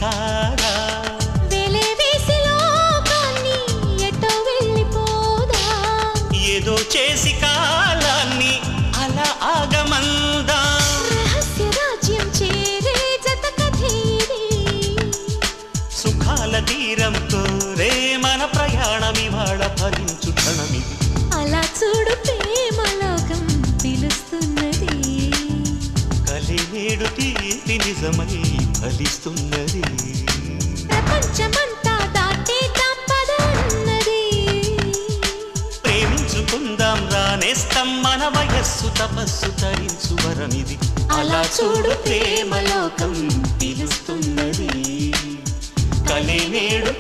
కాదా వెలివేసి లోకాన్ని ఎటో వెళ్ళిపోదా ఏదో చేసి కాలాన్ని అలా ఆగమందా రహస్య రాజ్యం చేరే జత కథేది సుఖాల తీరంతో రే మన ప్రయాణమివాళ ఫలించు క్షణమిది అలా చూడు ప్రేమలోకం పిలుస్తున్నది కలినేడు తీర్తి నిజమై ఫలిస్తున్నది ప్రపంచమంతా దాటేద్దాం పద అన్నది ప్రేమించుకుందాం రానేస్తాం మన వయస్సు తపస్సు తరించు వరమిది అలా చూడు ప్రేమలోకం పిలుస్తున్నది కలినేడు